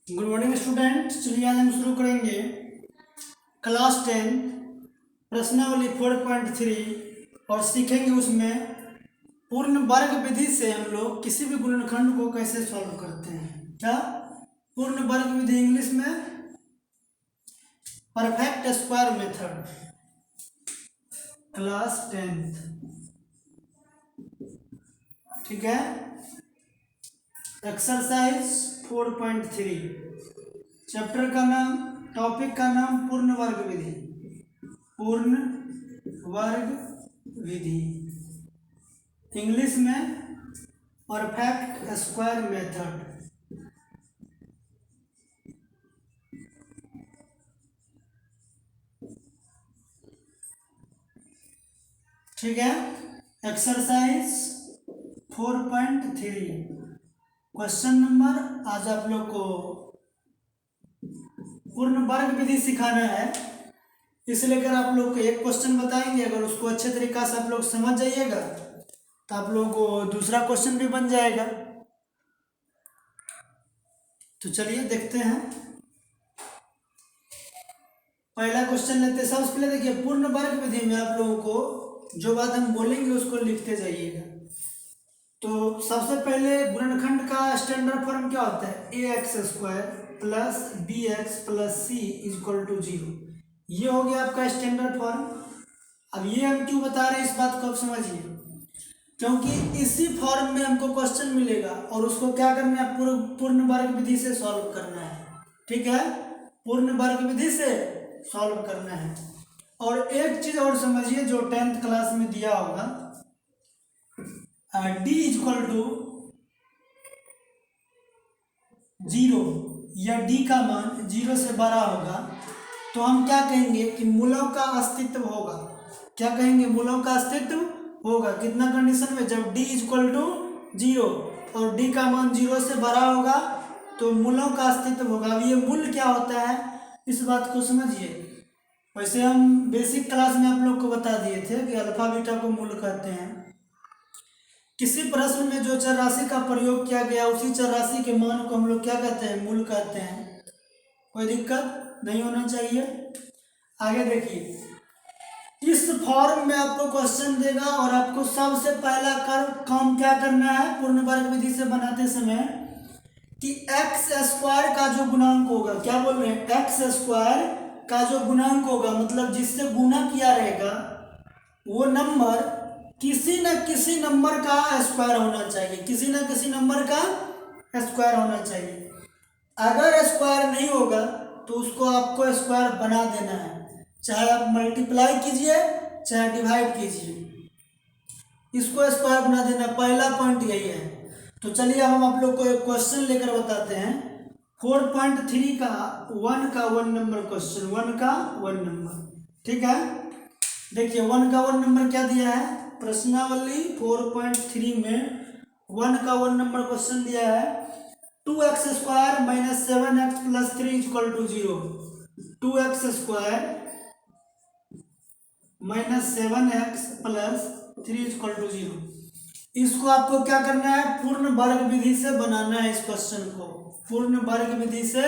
Good morning student. चलिए आज हम शुरू करेंगे क्लास 10 प्रश्नावली 4.3 और सीखेंगे उसमें पूर्ण वर्ग विधि से हम लोग किसी भी गुणनखंड को कैसे सॉल्व करते हैं। क्या पूर्ण वर्ग विधि इंग्लिश में perfect square method. Class 10th, ठीक है। एक्सरसाइज 4.3 चैप्टर का नाम, टॉपिक का नाम पूर्ण वर्ग विधि। पूर्ण वर्ग विधि इंग्लिश में परफेक्ट स्क्वायर मेथड। ठीक है। एक्सरसाइज 4.3 क्वेश्चन नंबर, आज आप लोग को पूर्ण वर्ग विधि सिखाना है, इसलिए अगर आप लोग को एक क्वेश्चन बताएंगे, अगर उसको अच्छे तरीका से आप लोग समझ जाइएगा तो आप लोग को दूसरा क्वेश्चन भी बन जाएगा। तो चलिए देखते हैं, पहला क्वेश्चन लेते हैं। सबसे पहले देखिए, पूर्ण वर्ग विधि में आप लोगों को जो बात हम बोलेंगे उसको लिखते जाइएगा। तो सबसे पहले गुणनखंड का स्टैंडर्ड फॉर्म क्या होता है? A x square plus b x plus c equal to 0। ये हो गया आपका स्टैंडर्ड फॉर्म। अब ये हम क्यों बता रहे हैं, इस बात को आप समझिए, क्योंकि इसी फॉर्म में हमको क्वेश्चन मिलेगा और उसको क्या करना है, पूर्ण वर्ग विधि से सॉल्व करना है। ठीक है, पूर्ण वर्ग विधि से सॉल्व करना है। और एक चीज और समझिए, जो 10th क्लास में दिया होगा, d इक्वल टू 0 या d का मान 0 से बड़ा होगा तो हम क्या कहेंगे कि मूलों का अस्तित्व होगा। क्या कहेंगे? मूलों का अस्तित्व होगा। कितना कंडीशन में? जब d इक्वल टू 0 और d का मान 0 से बड़ा होगा तो मूलों का अस्तित्व होगा। अब ये मूल क्या होता है, इस बात को समझिए। वैसे हम बेसिक क्लास में आप लोग को बता दिए थे कि अल्फा बीटा को मूल कहते हैं। किसी प्रश्न में जो चर राशि का प्रयोग किया गया उसी चर राशि के मान को हम लोग क्या कहते हैं? मूल कहते हैं। कोई दिक्कत नहीं होना चाहिए। आगे देखिए, इस फॉर्म में आपको क्वेश्चन देगा और आपको सबसे पहला काम क्या करना है पूर्ण वर्ग विधि से बनाते समय, कि एक्स स्क्वायर का जो गुणांक होगा, क्या बोल रहे हैं, एक्स स्क्वायर का जो गुणांक होगा, मतलब जिससे गुणा किया रहेगा वो नंबर किसी न किसी नंबर का स्क्वायर होना चाहिए। किसी न किसी नंबर का स्क्वायर होना चाहिए। अगर स्क्वायर नहीं होगा तो उसको आपको स्क्वायर बना देना है, चाहे आप मल्टीप्लाई कीजिए चाहे डिवाइड कीजिए, इसको स्क्वायर बना देना। पहला पॉइंट यही है। तो चलिए हम आप लोग को एक क्वेश्चन लेकर बताते हैं। 4.3 का 1 का 1 नंबर क्वेश्चन, 1 का 1 नंबर। ठीक है, देखिए 1 का 1 नंबर क्या दिया है, प्रश्नावली 4.3 में 1 का 1 नंबर क्वेश्चन दिया है, 2x square minus 7x plus 3 equal to 0। 2x square minus 7x plus 3 equal to 0। इसको आपको क्या करना है, पूर्ण वर्ग विधि से बनाना है। इस क्वेश्चन को पूर्ण वर्ग विधि से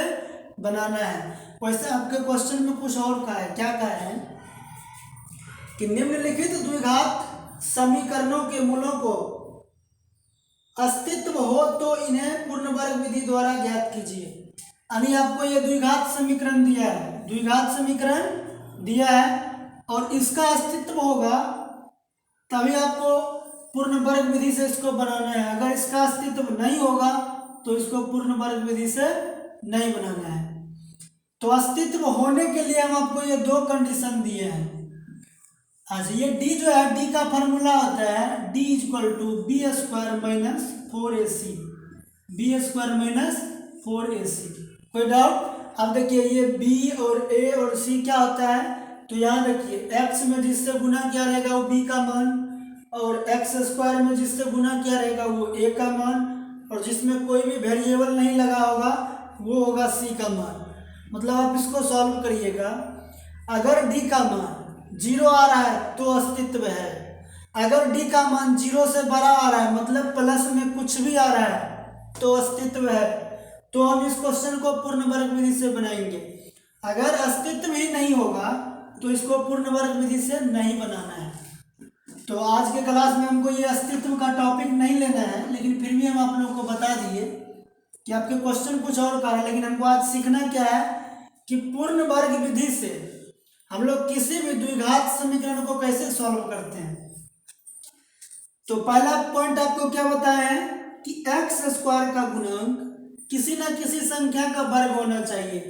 बनाना है। वैसे आपके क्वेश्चन में कुछ और कहा है, क्या कहा है कि निम्नलिखित द्विघात समीकरणों के मूलों को अस्तित्व हो तो इन्हें पूर्ण वर्ग विधि द्वारा ज्ञात कीजिए। यानी आपको ये द्विघात समीकरण दिया है, द्विघात समीकरण दिया है और इसका अस्तित्व होगा तभी आपको पूर्ण वर्ग विधि से इसको बनाना है। अगर इसका अस्तित्व नहीं होगा तो इसको पूर्ण वर्ग विधि से नहीं बनाना है। तो अस्तित्व होने के लिए हम आपको ये दो कंडीशन दिए हैं। अच्छा, ये d जो है, d का फॉर्मूला होता है d equal to b square minus 4ac, b square minus 4ac। कोई डाउट? अब देखिए ये b और a और c क्या होता है, तो यहाँ देखिए x में जिससे गुना किया रहेगा वो b का मान, और एक्स स्क्वायर में जिससे गुना किया रहेगा वो a का मान, और जिसमें कोई भी वेरिएबल नहीं लगा होगा वो होगा c का मान। मतलब आप इसको सॉल्व करिएगा। अगर d का मान 0 आ रहा है तो अस्तित्व है, अगर d का मान 0 से बड़ा आ रहा है मतलब प्लस में कुछ भी आ रहा है तो अस्तित्व है। तो हम इस क्वेश्चन को पूर्ण वर्ग विधि से बनाएंगे। अगर अस्तित्व ही नहीं होगा तो इसको पूर्ण वर्ग विधि से नहीं बनाना है। तो आज के क्लास में हमको ये अस्तित्व का टॉपिक नहीं लेना है, लेकिन फिर भी हम आप लोगों को बता दिए कि आपके क्वेश्चन कुछ और का है, लेकिन हमको आज सीखना क्या है कि पूर्ण वर्ग विधि से हम लोग किसी भी द्विघात समीकरण को कैसे सॉल्व करते हैं। तो पहला पॉइंट आपको क्या बताया है कि एक्स स्क्वायर का गुणांक किसी ना किसी संख्या का वर्ग होना चाहिए।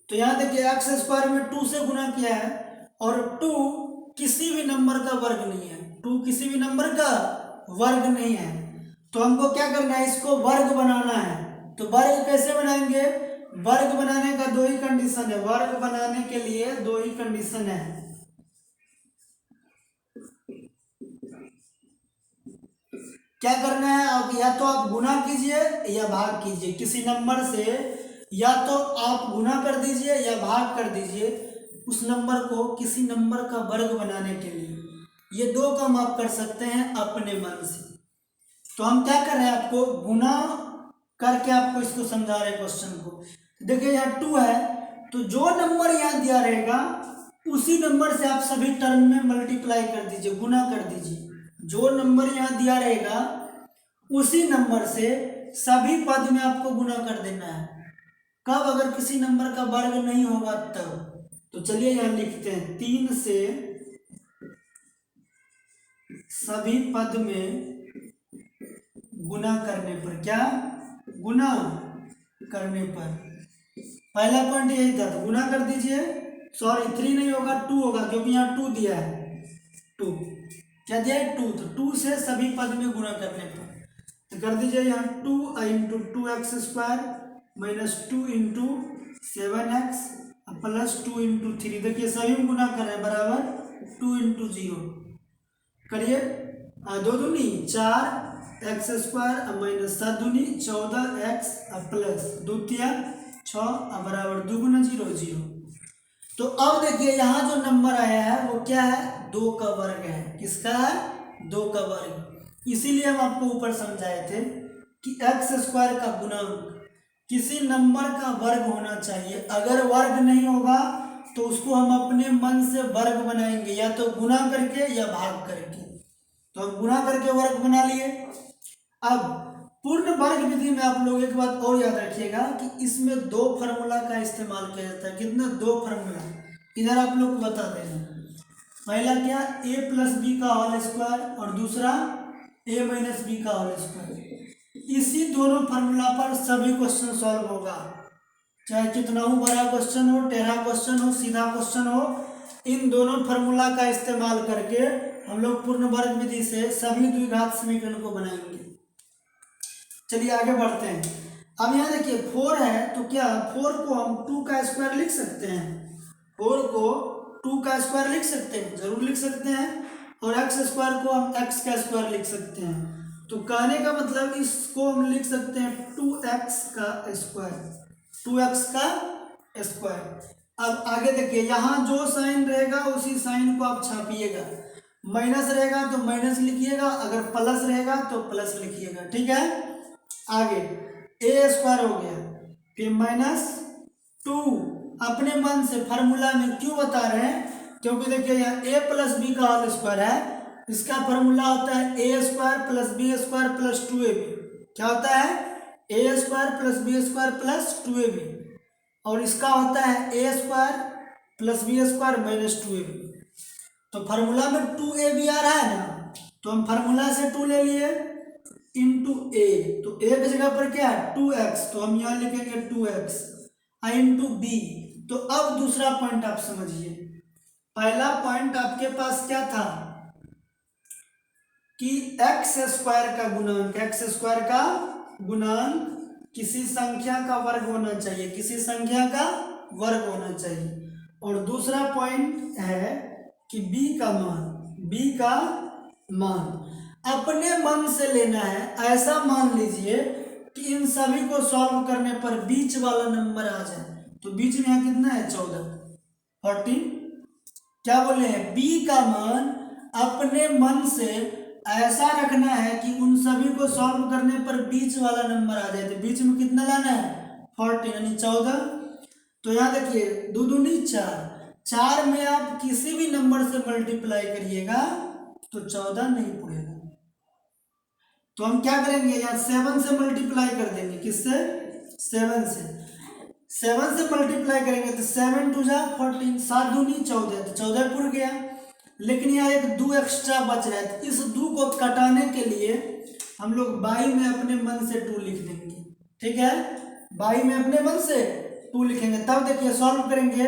तो यहाँ देखिए एक्स स्क्वायर में 2 से गुना किया है और 2 किसी भी नंबर का वर्ग नहीं है, 2 किसी भी नंबर का वर्ग नहीं है। तो हमको क्या करना है, इसको वर्ग बनाना है। तो वर्ग कैसे बनाएंगे, वर्ग बनाने का 2 ही कंडीशन है, वर्ग बनाने के लिए 2 ही कंडीशन है। क्या करना है, आप या तो आप गुना कीजिए या भाग कीजिए किसी नंबर से, या तो आप गुना कर दीजिए या भाग कर दीजिए उस नंबर को किसी नंबर का वर्ग बनाने के लिए। ये 2 काम आप कर सकते हैं अपने मन से। तो हम क्या कर रहे हैं, आपको गुना करके आपको इसको समझा रहे हैं क्वेश्चन को। देखिए यहाँ 2 है, तो जो नंबर यहाँ दिया रहेगा उसी नंबर से आप सभी टर्म में मल्टीप्लाई कर दीजिए, गुना कर दीजिए। जो नंबर यहाँ दिया रहेगा उसी नंबर से सभी पद में आपको गुना कर देना है। कब, अगर किसी नंबर का वर्ग नहीं होगा तब। तो चलिए यहाँ लिखते हैं 3 से सभी पद में गुना करने पर, क्या गुना करने पर, पहला पॉइंट यही था, तो गुना कर दीजिए। सॉरी 3 नहीं होगा 2 होगा, क्योंकि यहाँ 2 दिया है। 2 क्या दिया है, 2, तो 2 से सभी पद में गुना करने पर तो कर दीजिए यहाँ 2 into 2x square minus 2 into 7x plus 2 into 3। देखिए सभी में गुना कर रहे हैं, बराबर 2 इंटू 0 करिए, 2 दूनी 4x स्क्वायर माइनस 7 दूनी 14x प्लस 2 तिया 6 बराबर 2 गुना 0 0। तो अब देखिए यहाँ जो नंबर आया है वो क्या है, 2 का वर्ग है। किसका है, 2 का वर्ग। इसीलिए हम आपको ऊपर समझाए थे कि एक्स स्क्वायर का गुणांक किसी नंबर का वर्ग होना चाहिए। अगर वर्ग नहीं होगा तो उसको हम अपने मन से वर्ग बनाएंगे, या तो गुना करके या भाग करके। तो हम गुना करके वर्ग बना लिए। अब पूर्ण वर्ग विधि में आप लोग एक बात और याद रखिएगा कि इसमें 2 फार्मूला का इस्तेमाल किया जाता है। कितना, 2 फार्मूला इधर आप लोग को बता देना। पहला क्या, a प्लस बी का होल स्क्वायर और दूसरा a माइनस बी का होल स्क्वायर। इसी दोनों फार्मूला पर सभी क्वेश्चन सॉल्व होगा, चाहे कितना हो बड़ा क्वेश्चन हो, टेढ़ा क्वेश्चन हो, सीधा क्वेश्चन हो। इन दोनों फार्मूला का इस्तेमाल करके हम लोग पूर्ण वर्ग विधि से सभी द्विघात समीकरण को बनाएंगे। चलिए आगे बढ़ते हैं। अब यहाँ देखिए 4 है, तो क्या 4 को हम 2 का स्क्वायर लिख सकते हैं, 4 को 2 का स्क्वायर लिख सकते हैं, जरूर लिख सकते हैं। और एक्स स्क्वायर को हम x का स्क्वायर लिख सकते हैं। तो कहने का मतलब इसको हम लिख सकते हैं 2x का स्क्वायर, 2x का स्क्वायर। अब आगे देखिए यहाँ जो साइन रहेगा उसी साइन को आप छापिएगा। माइनस रहेगा तो माइनस लिखिएगा, अगर प्लस रहेगा तो प्लस लिखिएगा, ठीक है। आगे a स्क्वायर हो गया, फिर माइनस 2 अपने मन से फार्मूला में क्यों बता रहे हैं, क्योंकि देखिए यहाँ a प्लस बी का होल स्क्वायर है, इसका फार्मूला होता है a square plus b square plus 2ab। क्या होता है, a square plus b square plus 2ab, और इसका होता है a square plus b square minus 2ab। तो फार्मूला में 2ab आ रहा है ना, तो हम फार्मूला से 2 ले लिए इंटू a, तो a की जगह पर क्या है 2x, तो हम यहाँ लिखेंगे 2x इंटू b। तो अब दूसरा पॉइंट आप समझिए। पहला पॉइंट आपके पास क्या था कि एक्स स्क्वायर का गुणांक, एक्स स्क्वायर का गुणांक किसी संख्या का वर्ग होना चाहिए, किसी संख्या का वर्ग होना चाहिए। और दूसरा पॉइंट है कि b का मान, b का मान अपने मन से लेना है। ऐसा मान लीजिए कि इन सभी को सॉल्व करने पर बीच वाला नंबर आ जाए। तो बीच में यहाँ कितना है 14 क्या बोले हैं, b का मान अपने मन से ऐसा रखना है कि उन सभी को सॉल्व करने पर बीच वाला नंबर आ जाए। तो बीच में कितना लाना है 14 यानी 14। तो यहाँ देखिए 2 दूनी 4, 4 में आप किसी भी नंबर से मल्टीप्लाई करिएगा तो 14 नहीं पड़ेगा। तो हम क्या करेंगे, यहाँ 7 से मल्टीप्लाई कर देंगे। किससे? 7 से। 7 से मल्टीप्लाई करेंगे तो 7 2 जा 14, 7 दूनी 14, तो 14 पुर गया। लेकिन यहाँ एक 2 एक्स्ट्रा बच रहा है, तो इस 2 को कटाने के लिए हम लोग बाई में अपने मन से 2 लिख देंगे। ठीक है, बाई में अपने मन से 2 लिखेंगे। तब देखिए सॉल्व करेंगे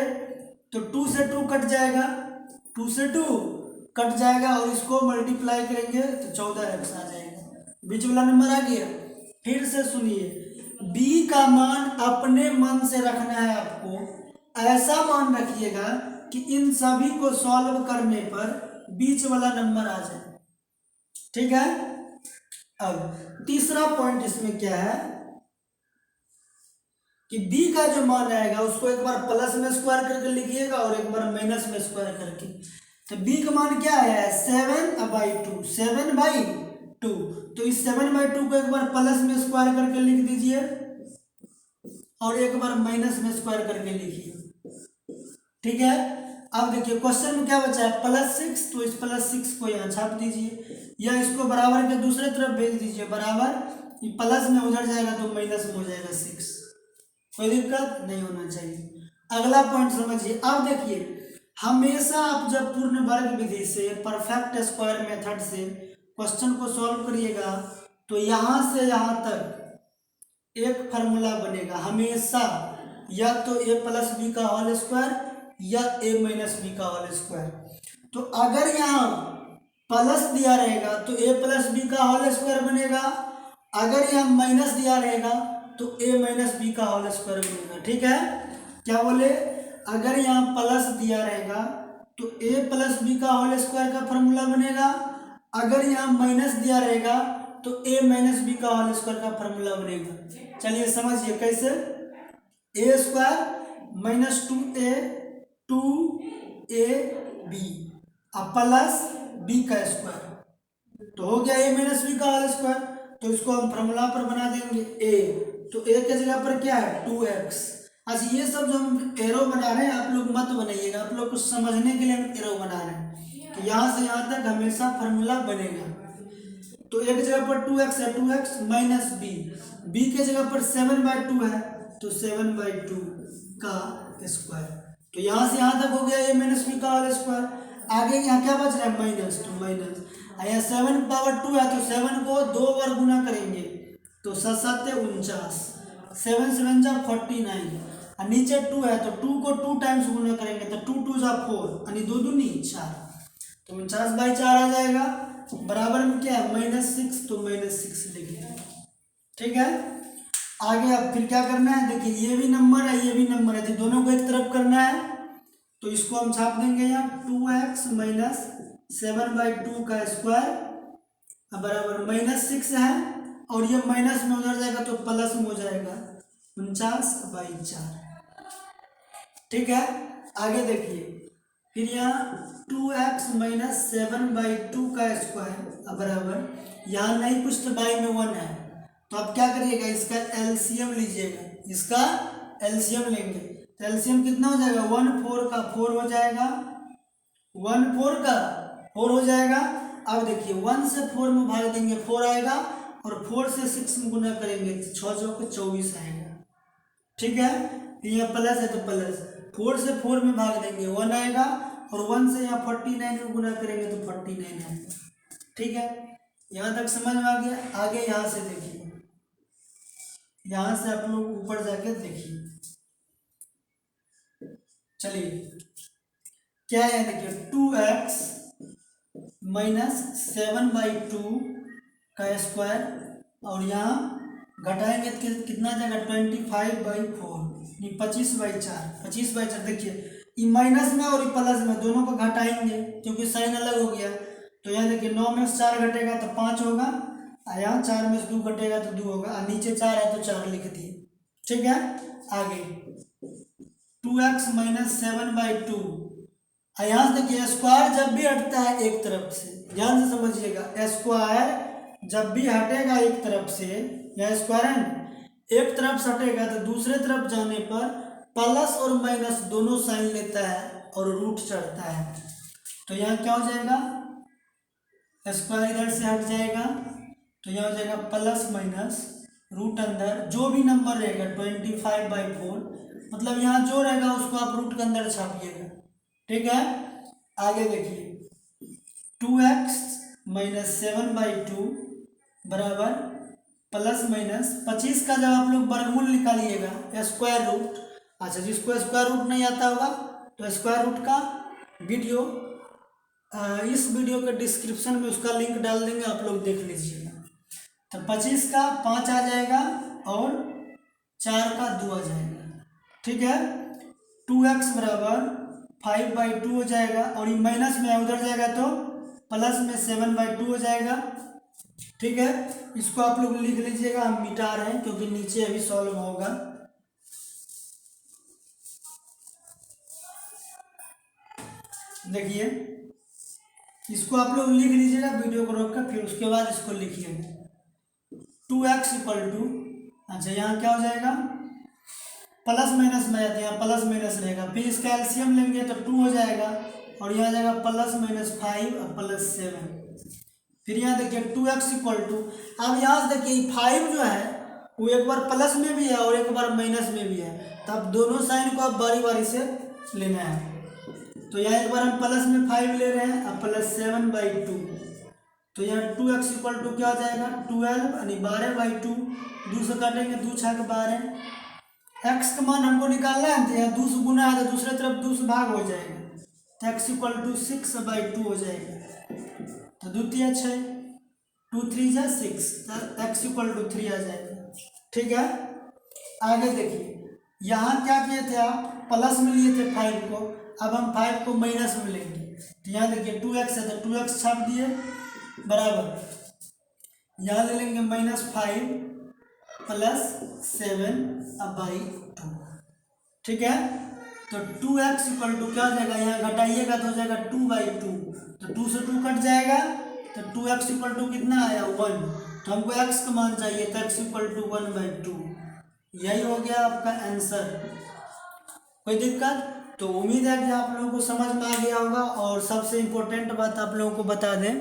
तो 2 से 2 कट जाएगा, 2 से 2 कट जाएगा और इसको मल्टीप्लाई करेंगे तो 14x आ जाएगा। बीच वाला नंबर आ गया। फिर से सुनिए, b का मान अपने मन से रखना है आपको। ऐसा मान रखिएगा कि इन सभी को सॉल्व करने पर बीच वाला नंबर आ जाए। ठीक है। अब तीसरा पॉइंट इसमें क्या है कि b का जो मान आएगा उसको एक बार प्लस में स्क्वायर करके लिखिएगा और एक बार माइनस में स्क्वायर करके। तो b का मान क्या है? 7/2, 7/2। तो इस 7/2 को एक बार प्लस में स्क्वायर करके लिख दीजिए और एक बार माइनस में स्क्वायर करके लिखिए। ठीक है। अब देखिए क्वेश्चन में क्या बचा है, +6, तो इस +6 को यहाँ छाप दीजिए या इसको बराबर के दूसरे तरफ भेज दीजिए। बराबर ये प्लस में उधर जाएगा तो माइनस में हो जाएगा 6। कोई दिक्कत नहीं होना चाहिए। अगला पॉइंट समझिए। अब देखिए, हमेशा आप जब पूर्ण वर्ग विधि से, परफेक्ट स्क्वायर मेथड से क्वेश्चन को सॉल्व करिएगा तो यहाँ से यहाँ तक एक फार्मूला बनेगा हमेशा, या तो a+b का होल स्क्वायर या a-b का होल स्क्वायर। तो अगर यहाँ प्लस दिया रहेगा तो a+b का होल स्क्वायर बनेगा, अगर यहाँ माइनस दिया रहेगा तो a-b का होल स्क्वायर बनेगा। ठीक है, क्या बोले, अगर यहाँ प्लस दिया रहेगा तो a+b का होल स्क्वायर का फार्मूला बनेगा, अगर यहाँ माइनस दिया रहेगा तो a-b का होल स्क्वायर का फार्मूला बनेगा। चलिए समझिए कैसे। a square -2a 2ab plus b का स्क्वायर, तो हो गया a-b का होल स्क्वायर। तो इसको हम फार्मूला पर बना देंगे a, तो a के जगह पर क्या है 2x। अच्छा, ये सब जो हम एरो बना रहे हैं आप लोग मत बनाइएगा, आप लोग को समझने के लिए हम एरो बना रहे हैं कि यहाँ से यहाँ तक हमेशा फार्मूला बनेगा। तो एक जगह पर 2x है, 2x माइनस b के जगह पर 7/2 है तो 7/2 का स्क्वायर। तो यहाँ से यहाँ तक हो गया a-b का होल स्क्वायर। आगे यहाँ क्या बच रहा है माइनस, तो माइनस यहाँ 7/2 है तो 7 को 2 बार गुना करेंगे तो 7 × 49, 7 7 जा 49, और नीचे 2 है तो 2 को 2 टाइम्स गुना करेंगे तो 2 2 जा 4, यानी 2 दूनी 4, तो 49/4 आ जाएगा। बराबर में क्या है -6, तो -6 लिखेंगे। ठीक है। आगे अब फिर क्या करना है, देखिए ये भी नंबर है ये भी नंबर है, तो दोनों को एक तरफ करना है। तो इसको हम छाप देंगे यहाँ 2x - 7/2 का स्क्वायर बराबर -6 है, और ये माइनस में उधर जाएगा तो प्लस में हो जाएगा 49/4। ठीक है। आगे देखिए, फिर यहाँ 2x - 7/2 का स्क्वायर बराबर, यहाँ नहीं कुछ तो बाई में 1 है, तो आप क्या करिएगा इसका एलसीएम लीजिएगा, इसका एलसीएम लेंगे तो एलसीएम कितना हो जाएगा 1 4 का 4 हो जाएगा, 1 4 का 4 हो जाएगा। अब देखिए 1 से 4 में भाग देंगे 4 आएगा, और 4 से 6 में गुना करेंगे तो 6 चौके 24 आएगा। ठीक है, यहाँ प्लस है तो प्लस, 4 से 4 में भाग देंगे 1 आएगा, और 1 से यहाँ 49 में गुना करेंगे तो 49 आएगा। ठीक है, यहाँ तक समझ में आ गया। आगे यहाँ से देखिए, यहाँ से आप लोग ऊपर जाके देखिए। चलिए क्या है, देखिए 2x - 7/2 का स्क्वायर, और यहाँ घटाएंगे तो कितना जाएगा 25/4, 25/4, 25/4। देखिए ये माइनस में और ये प्लस में दोनों को घटाएंगे क्योंकि साइन अलग हो गया। तो यहाँ देखिए 9 में से 4 घटेगा तो 5 होगा, और यहाँ 4 में से 2 घटेगा तो 2 होगा, और नीचे 4 है तो 4 लिख दिए। ठीक है। आगे 2x - 7/2, यहाँ से देखिए स्क्वायर जब भी हटता है एक तरफ से, ध्यान से समझिएगा, स्क्वायर जब भी हटेगा एक तरफ से, यह स्क्वायर है, एक तरफ सटेगा तो दूसरे तरफ जाने पर प्लस और माइनस दोनों साइन लेता है और रूट चढ़ता है। तो यहाँ क्या हो जाएगा, स्क्वायर इधर से हट जाएगा, तो यहाँ हो जाएगा प्लस माइनस रूट अंदर जो भी नंबर रहेगा 25/4, मतलब यहाँ जो रहेगा उसको आप रूट के अंदर छापिएगा। ठीक है, आगे देखिए 2x - 7/2 बराबर प्लस माइनस 25 का जब आप लोग वर्गमूल निकालिएगा स्क्वायर रूट, अच्छा जिसको स्क्वायर रूट नहीं आता होगा तो स्क्वायर रूट का वीडियो इस वीडियो के डिस्क्रिप्शन में उसका लिंक डाल देंगे, आप लोग देख लीजिएगा। तो 25 का 5 आ जाएगा और 4 का 2 आ जाएगा। ठीक है, 2x बराबर 5/2 हो जाएगा और ये माइनस में उधर जाएगा तो प्लस में 7/2 हो जाएगा। ठीक है, इसको आप लोग लिख लीजिएगा, हम मिटा रहे हैं क्योंकि नीचे अभी सॉल्व होगा। देखिए इसको आप लोग लिख लीजिएगा वीडियो को रोक कर, फिर उसके बाद इसको लिखिएगा 2x = अच्छा यहाँ क्या हो जाएगा, प्लस माइनस में जाते हैं, प्लस माइनस रहेगा, फिर इसका एलसीएम लेंगे तो 2 हो जाएगा और यहाँ जाएगा प्लस माइनस 5 और प्लस 7। फिर यहाँ देखिए 2x = अब यहाँ से देखिए 5 जो है वो एक बार प्लस में भी है और एक बार माइनस में भी है, तब दोनों साइन को आप बारी बारी से लेना है। तो यहाँ एक बार हम प्लस में 5 ले रहे हैं और प्लस 7/2, तो यहाँ 2x = क्या हो जाएगा 12 यानी 12/2, 2 से काटेंगे 2 छक 12, x का मान हमको निकालना है तो यहाँ 2 से गुना है तो दूसरे तरफ 2 से भाग हो जाएगा, तो x = 6/2 हो जाएगा। तो द्वितीय 6, 2 3 = 6, तो x = 3 आ जाएगा। ठीक है, आगे देखिए यहाँ क्या किए थे आप, प्लस में लिए थे 5 को, अब हम 5 को माइनस में लेंगे, तो यहाँ देखिए 2x है तो 2x छाप दिए बराबर, यहाँ ले लेंगे -5 + 7/2। ठीक है, तो 2x = क्या हो जाएगा, यहाँ घटाइएगा तो हो जाएगा 2/2, तो 2 से 2 कट जाएगा तो 2x = कितना आया 1, तो हमको x का मान चाहिए तो x = 1/2। यही हो गया आपका आंसर। कोई दिक्कत? तो उम्मीद है कि आप लोगों को समझ में आ गया होगा। और सबसे इम्पोर्टेंट बात आप लोगों को बता दें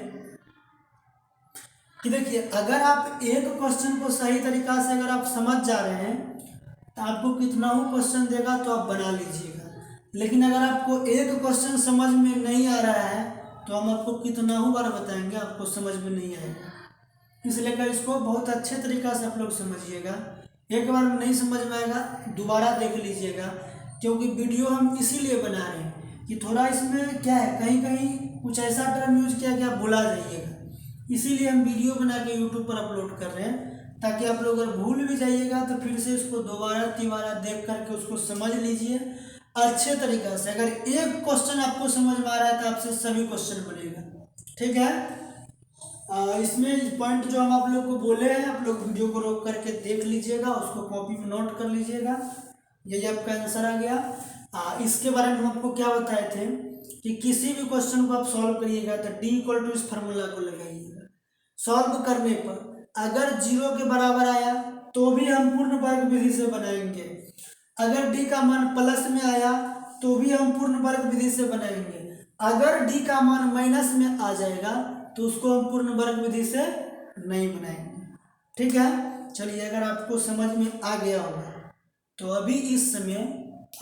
कि देखिए अगर आप एक क्वेश्चन को सही तरीका से अगर आप समझ जा रहे हैं तो आपको कितना ही क्वेश्चन देगा तो आप बना लीजिएगा, लेकिन अगर आपको एक क्वेश्चन समझ में नहीं आ रहा है तो हम आपको कितना ही बार बताएंगे आपको समझ में नहीं आएगा। इसलिए कर इसको बहुत अच्छे तरीक़ा से आप लोग समझिएगा। एक बार में नहीं समझ में आएगा दोबारा देख लीजिएगा, क्योंकि वीडियो हम इसीलिए बना रहे हैं कि थोड़ा इसमें क्या है कहीं कहीं कुछ ऐसा टर्म यूज किया कि आप भुला जाइएगा, इसीलिए हम वीडियो बना के यूट्यूब पर अपलोड कर रहे हैं, ताकि आप लोग अगर भूल भी जाइएगा तो फिर से इसको दोबारा तिबारा देख करके उसको समझ लीजिए अच्छे तरीक़ा से। अगर एक क्वेश्चन आपको समझ में आ रहा है तो आपसे सभी क्वेश्चन बनेगा। ठीक है, इसमें पॉइंट जो हम आप लोग को बोले हैं आप लोग वीडियो को रोक करके देख लीजिएगा, उसको कॉपी में नोट कर लीजिएगा। यही आपका आंसर आ गया। इसके बारे में हम आपको क्या बताए थे कि किसी भी क्वेश्चन को आप सॉल्व करिएगा तो D = इस फार्मूला को लगाइएगा। सॉल्व करने पर अगर 0 के बराबर आया तो भी हम पूर्ण वर्ग विधि से बनाएंगे, अगर D का मान प्लस में आया तो भी हम पूर्ण वर्ग विधि से बनाएंगे, अगर D का मान माइनस में आ जाएगा तो उसको हम पूर्ण वर्ग विधि से नहीं बनाएंगे। ठीक है, चलिए अगर आपको समझ में आ गया होगा तो अभी इस समय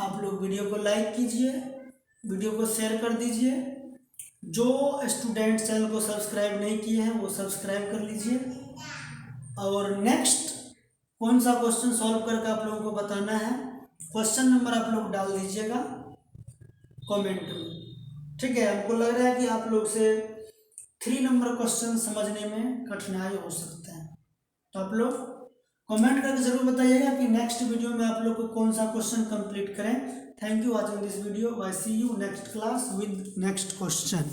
आप लोग वीडियो को लाइक कीजिए, वीडियो को शेयर कर दीजिए। जो स्टूडेंट चैनल को सब्सक्राइब नहीं किए हैं वो सब्सक्राइब कर लीजिए। और नेक्स्ट कौन सा क्वेश्चन सॉल्व करके आप लोगों को बताना है, क्वेश्चन नंबर आप लोग डाल दीजिएगा कमेंट में। ठीक है, हमको लग रहा है कि आप लोग से 3 नंबर क्वेश्चन समझने में कठिनाई हो सकता है, तो आप लोग कमेंट करके जरूर बताइएगा कि नेक्स्ट वीडियो में आप लोग को कौन सा क्वेश्चन कंप्लीट करें। Thank you watching this video. I see you next class with next question.